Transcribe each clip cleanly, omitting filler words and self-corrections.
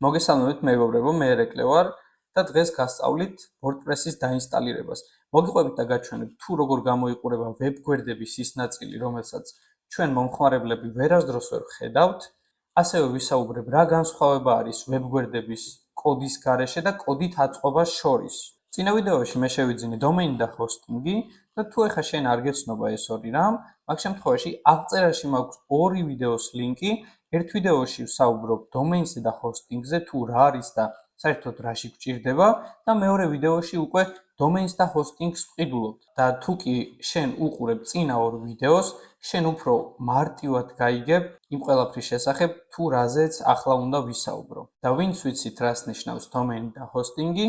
მოგესალმებით მეგობრებო, მე ერეკლე ვარ და დღეს გასწავლით WordPress-ის დაინსტალირებას. მოგიყვებით და გაჩვენებთ თუ როგორ გამოიყურება ვებ-გვერდების ის ნაწილი, რომელსაც ჩვენ მომხმარებლები ვერასდროს ვერ ვხედავთ. ასევე ვისაუბრებ რა განსხვავება არის ვებ-გვერდების კოდის გარეშე და კოდით აწყობას შორის. წინა ვიდეოში მე შევიძინე დომეინი და ჰოსტინგი და თუ ეხა შენ არ გეცნობა ეს ორი რამ, მაგ შემთხვევაში აღწერაში მაქვს ორი ვიდეოს ლინკი. ერთ ვიდეოში ვსაუბრობ დომეინზე და ჰოსტინგზე, თუ რა არის და საერთოდ რაში გვჭირდება და მეორე ვიდეოში უკვე დომეინს და ჰოსტინგს ვყიდულობთ. და თუ კი შენ უყურებ წინა ორ ვიდეოს, შენ უფრო მარტივად გაიგებ იმ ყველაფრის შესახებ, თუ რაზეც ახლა უნდა ვისაუბრო. და ვინც ვიცით რას ნიშნავს დომეინი და ჰოსტინგი,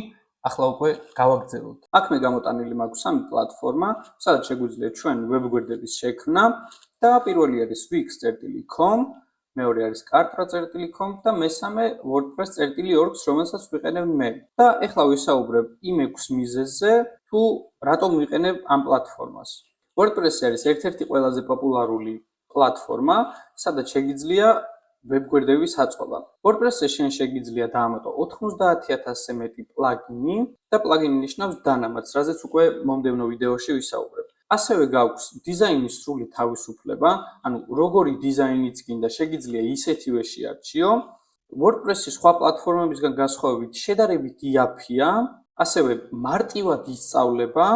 ახლა უკვე გავაგრძელოთ. აქ მე გამოტანილი მაქვს სამი პლატფორმა, სადაც შეგვიძლია ჩვენ ვებ-გვერდების შექმნა და პირველი არის wix.com, მეორე არის kartra.com და მესამე wordpress.org, რომელსაც ვიყენებ მე. და ეხლა ვისაუბრებ იმ 6 მიზეზზე, თუ რატომ ვიყენებ ამ პლატფორმას. WordPress-ი არის ერთ-ერთი ყველაზე პოპულარული პლატფორმა, სადაც შეგიძლია ვებ-გვერდების აწყობა. WordPress-ზე შენ შეგიძლია დაამატო 90,000-ზე მეტი პლაგინი და პლაგინი ნიშნავს დანამატს, რაზეც უკვე მომდევნო ვიდეოში ვისაუბრებ. ასევე გაქვს დიზაინის სრული თავისუფლება, ანუ როგორი დიზაინიც გინდა შეგიძლია ისეთივე შეარჩიო. WordPress-ი სხვა პლატფორმებისგან განსხვავებით შედარებით იაფია, ასევე მარტივად ისწავლება.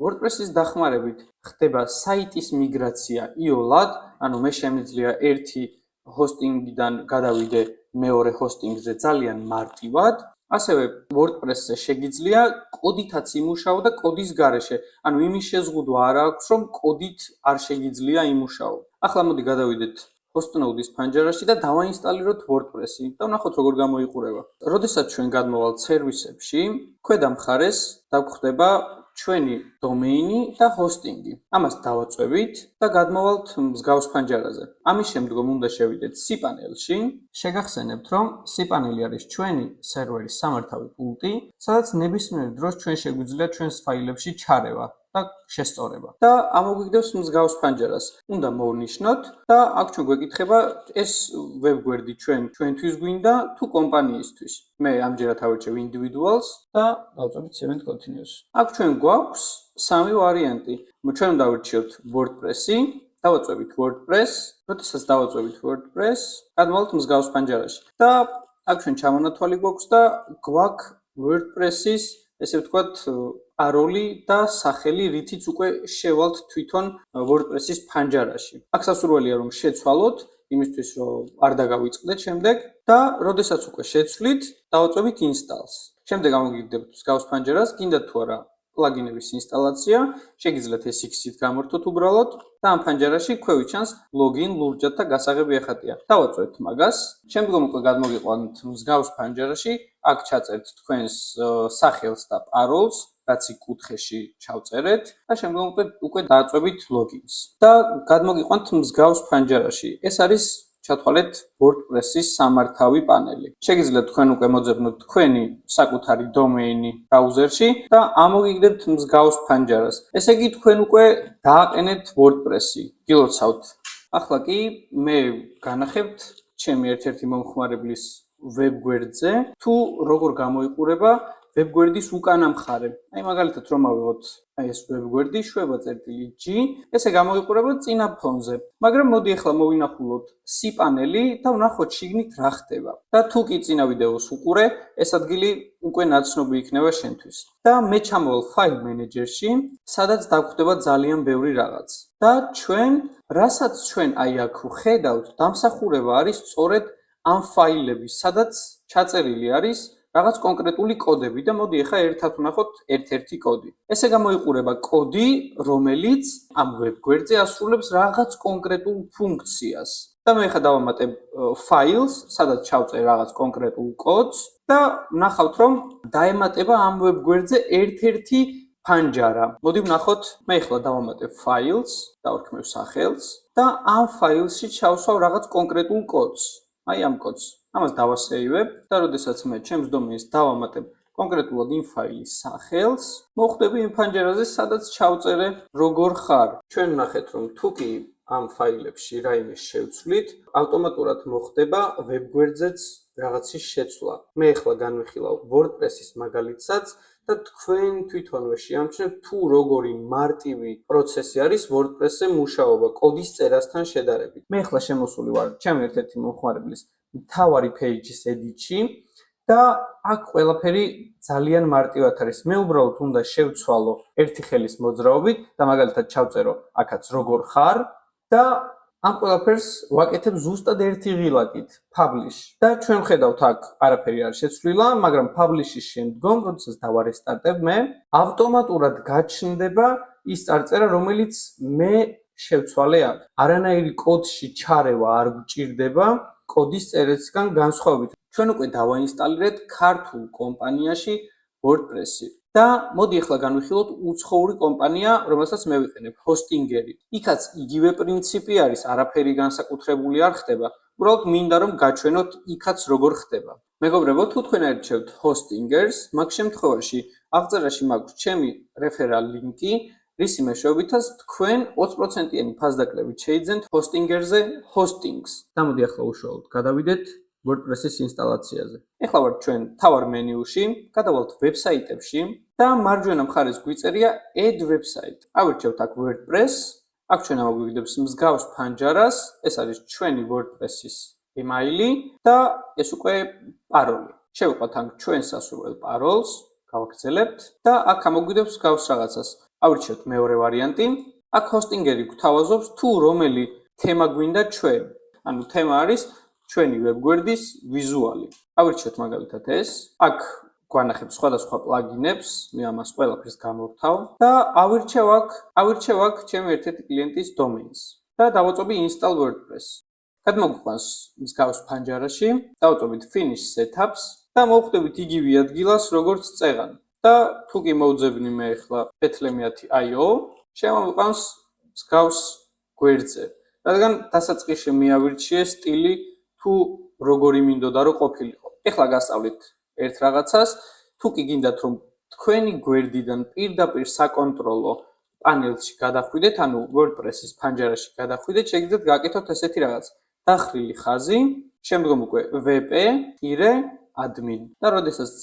WordPress-ის დახმარებით ხდება საიტის მიგრაცია იოლად, ანუ მე შემიძლია ერთი ჰოსტინგიდან გადავიდე მეორე ჰოსტინგზე ძალიან მარტივად. ასევე WordPress-ზე შეგიძლია კოდითაც იმუშაო და კოდის გარეშე, ანუ იმის შეზღუდვა არ აქვს, რომ კოდით არ შეგიძლია იმუშაო. ახლა მოდი გადავიდეთ hostnode-ის ფანჯარაში და დავაინსტალიროთ WordPress-ი და ვნახოთ როგორ გამოიყურება. როდესაც ჩვენ გადმოვალთ სერვისებში, ქვედა მხარეს დაგვხვდება ჩვენი დომეინი და ჰოსტინგი. ამას დავაწვევით და გადმოვალთ მსგავს ფანჯარაზე. ამის შემდგომ უნდა შევიდეთ cPanel-ში. შეგახსენებთ, რომ cPanel-ი არის ჩვენი სერვერის სამართავი პუნქტი, სადაც ნებისმიერ დროს ჩვენ შეგვიძლია ჩვენს ფაილებში ჩარევა და შესწორება. და ამოგვიგდებს მსგავს ფანჯარას. უნდა მოვნიშნოთ და აქ ჩვენ გვეკითხება ეს ვებ-გვერდი ჩვენთვის გვინდა თუ კომპანიისთვის. მე ამჯერად ავირჩევ individuals და დავწვევით save and continuous. აქ ჩვენ გვაქვს სამი ვარიანტი. ჩვენ უნდა ავირჩიოთ WordPress-ი, დავაწვევით WordPress, როდესაც დავაწვევით WordPress, გადმოვალთ მსგავს ფანჯარაში. და აქ ჩვენ ჩამონათვალი გვაქვს და გვაქვს WordPress-ის, ესე ვთქვათ, პაროლი და სახელი, რითიც უკვე შევალთ თვითონ WordPress-ის ფანჯარაში. აქ სასურველია რომ შეცვალოთ, იმისთვის რომ არ დაგავიწყდეთ შემდეგ და როდესაც უკვე შეცვლით, დავაწვევით install-ს. შემდეგ ამოგიგდებთ მსგავს ფანჯარას, გინდათ თუ არა პლაგინების ინსტალაცია, შეგიძლიათ ეს X-ით გამორთოთ უბრალოდ და ამ ფანჯარაში ქვევით ჩანს login ლურჯად და გასაღები ახატია. დავაწვევთ მაგას. შემდგომ უკვე გადმოგიყვანთ მსგავს ფანჯარაში, აქ ჩაწერთ თქვენს სახელს და პაროლს, რაც იქ კუთხეში ჩავწერეთ და შემდგომ უკვე დააწვევით login-ს. და გადმოგიყვანთ მსგავს ფანჯარაში. ეს არის ჩათვალეთ WordPress-ის სამართავი პანელი. შეგიძლიათ თქვენ უკვე მოძებნოთ თქვენი საკუთარი დომეინი ბრაუზერში და ამოგიგდებთ მსგავს ფანჯარას. ესე იგი თქვენ უკვე დააყენეთ WordPress-ი. გილოცავთ. ახლა კი მე განახებთ ჩემი ერთ-ერთი მომხმარებლის ვებ-გვერდზე, თუ როგორ გამოიყურება ვებ-გვერდის უკანა მხარე. აი მაგალითად რომ ავიღოთ ეს ვებ-გვერდი შვება.g, ესე გამოიყურება წინა ფონზე. მაგრამ მოდი ახლა მოვინახულოთ cPanel-ი და ვნახოთ შიგნით რა ხდება. და თუ კი წინა ვიდეოს უყურე, ეს ადგილი უკვე ნაცნობი იქნება შენთვის. და მე ჩამოვალ File Manager-ში, სადაც დაგვხვდება ძალიან ბევრი რაღაც. და რასაც ჩვენ აი აქ ვხედავთ, დამსახურება არის სწორედ ამ ფაილების, სადაც ჩაწერილი არის რაღაც კონკრეტული კოდები და მოდი ახლა ერთად ვნახოთ ერთ-ერთი კოდი. ესე გამოიყურება კოდი, რომელიც ამ ვებ-გვერდზე ასრულებს რაღაც კონკრეტულ ფუნქციას. და მე ახლა დავამატებ ფაილს, სადაც ჩავწერ რაღაც კონკრეტულ კოდს და ვნახავთ, რომ დაემატება ამ ვებ-გვერდზე ერთ-ერთი ფანჯარა. მოდი ვნახოთ, მე ახლა დავამატებ ფაილს, დავარქმევ სახელს და ამ ფაილში ჩავსვავ რაღაც კონკრეტულ კოდს. აი ამ კოდს. ამას დავასეივებ და როდესაც მე ჩემს დომეინს დავამატებ კონკრეტულად იმ ფაილის სახელს, მოხვდები იმ ფანჯარაზე, სადაც ჩავწერე როგორ ხარ. ჩვენ ვნახეთ, რომ თუ კი ამ ფაილებში რაიმე შევცვლით, ავტომატურად მოხდება ვებ-გვერდზეც რაღაცის შეცვლა. მე ახლა განვიხილავ WordPress-ის მაგალითსაც და თქვენ თვითონვე შეამჩნევთ თუ როგორი მარტივი პროცესი არის WordPress-ზე მუშაობა კოდის წერასთან შედარებით. მე ახლა შემოსული ვარ ჩემი ერთ-ერთი მომხმარებლის მთავარი page-ის edit-ში და აქ ყველაფერი ძალიან მარტივად არის. მე უბრალოდ უნდა შევცვალო ერთი ხელის მოძრაობით და მაგალითად ჩავწერო აქაც როგორ ხარ და ამ ყველაფერს ვაკეთებ ზუსტად ერთი ღილაკით publish და ჩვენ ხედავთ აქ არაფერი არ შეცვლილა, მაგრამ publish-ის შემდგომ, როდესაც დავარესტარტებ მე, ავტომატურად გაჩნდება ის წარწერა, რომელიც მე შევცვალე აქ. არანაირი კოდში ჩარევა არ გჭირდება კოდის წერისგან განსხვავებით. ჩვენ უკვე დავაინსტალირეთ ქართულ კომპანიაში WordPress-ი. და მოდი ახლა განვიხილოთ უცხოური კომპანია, რომელსაც მე ვიყენებ, Hostinger-ი. იქაც იგივე პრინციპი არის, არაფერი განსაკუთრებული არ ხდება. უბრალოდ მინდა რომ გაჩვენოთ იქაც როგორ ხდება. მეგობრებო, თუ თქვენ არჩევთ Hostinger-ს, მაგ შემთხვევაში აღწერაში მაქვს ჩემი რეფერალ ლინკი, რისი მეშვეობითაც თქვენ 20%-იანი ფასდაკლებით შეიძენთ Hostinger-ზე hosting-ს. და მოდი ახლა უშუალოდ გადავიდეთ WordPress-ის ინსტალაციაზე. ეხლა ვართ ჩვენ თავარ მენიუში, გადავალთ ვებსაიტებში და მარჯვენა მხარეს გვიწერია add website. ავირჩევთ აქ WordPress, აქ ჩვენ ამოგვიგდებს მსგავს ფანჯარას, ეს არის ჩვენი WordPress-ის email-ი და ეს უკვე პაროლი. შევიყვათ ამ ჩვენ სასურველ პაროლს, გავაგრძელებთ და აქ ამოგვიგდებს მსგავს რაღაცას. ავირჩევთ მეორე ვარიანტი. აქ Hostinger-ი გვთავაზობს თუ რომელი თემა გვინდა ჩვენ. ანუ თემა არის ჩვენი ვებგვერდის ვიზუალი. ავირჩევთ მაგალითად ეს. აქ გვანახებს სხვადასხვა პლაგინებს, მე ამას ყველაფერს გამოვთავ და ავირჩევ აქ ჩემი ერთ-ერთი კლიენტის domains და დავაწობი install WordPress. გადმოგვიყვანს მსგავს ფანჯარაში, დავაწობით finish setups და მოვხვდებით იგივე ადგილას, როგორც წეღან. და თუ კი მოვძებნი მე ახლა Bethlehem.io, შემოვიყვანს მსგავს გვერდზე. რადგან დასაწყისში მიავირჩიე სტილი თუ როგორი მინდოდა რომ ყოფილიყო. ეხლა გასწავლით ერთ რაღაცას, თუ კი გინდათ რომ თქვენი გვერდიდან პირდაპირ საკონტროლო პანელში გადახვიდეთ, ანუ WordPress-ის ფანჯარაში გადახვიდეთ, შეგიძლიათ გააკეთოთ ესეთი რაღაც. დახრილი ხაზი, შემდგომ უკვე wp-admin და როდესაც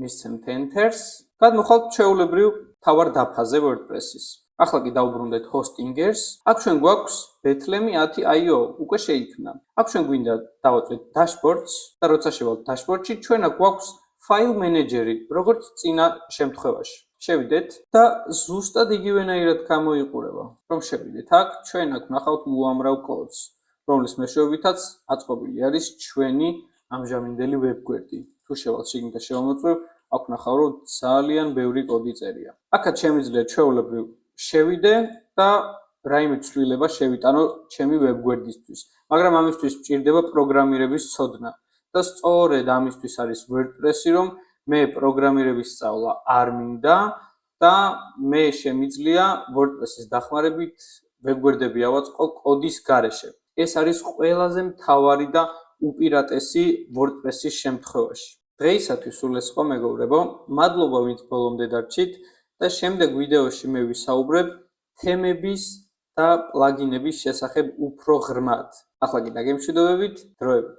მისცემთ enter-ს, გადმოხვალთ ჩვეულებრივ თავარ დაფაზე WordPress-ის. ახლა კი დავუბრუნდეთ Hostinger-ს. აქ ჩვენ გვაქვს Bethlehem.io, უკვე შეიქმნა. აქ ჩვენ გვინდა დავაწვეთ dashboards და როცა შევალთ dashboard-ში, ჩვენ აქ გვაქვს file manager-ი, როგორც წინა შემთხვევაში. შევიდეთ და ზუსტად იგივენაირად გამოიყურება. რომ შევიდეთ აქ, ჩვენ აქ ვნახავთ უამრავ კოდს, რომლის მეშვეობითაც აწყობილი არის ჩვენი ამჟამინდელი ვებგვერდი. თუ შევალთ შიგნით და შევამოწმებ, აქ ვნახავ, რომ ძალიან ბევრი კოდი წერია. აქაც შემიძლია ჩვეულებრივ შევიდე და რაიმე ცვლილება შევიტანო ჩემი ვებგვერდისთვის. მაგრამ ამისთვის მჭირდება პროგრამირების ცოდნა. და სწორედ ამისთვის არის WordPress-ი, რომ მე პროგრამირების სწავლა არ მინდა და მე შემიძლია WordPress-ის დახმარებით ვებგვერდები ავაწყო კოდის გარეშე. ეს არის ყველაზე მთავარი და უპირატესი WordPress-ის შემთხვევაში. დღეისათვის სულ ეს ხო მეგობრებო, მადლობა ვინც ბოლომდე დარჩით და შემდეგ ვიდეოში მე ვისაუბრებ თემების და პლაგინების შესახებ უფრო ღრმად. ახლა კი დაგემშვიდობებით, დროებით.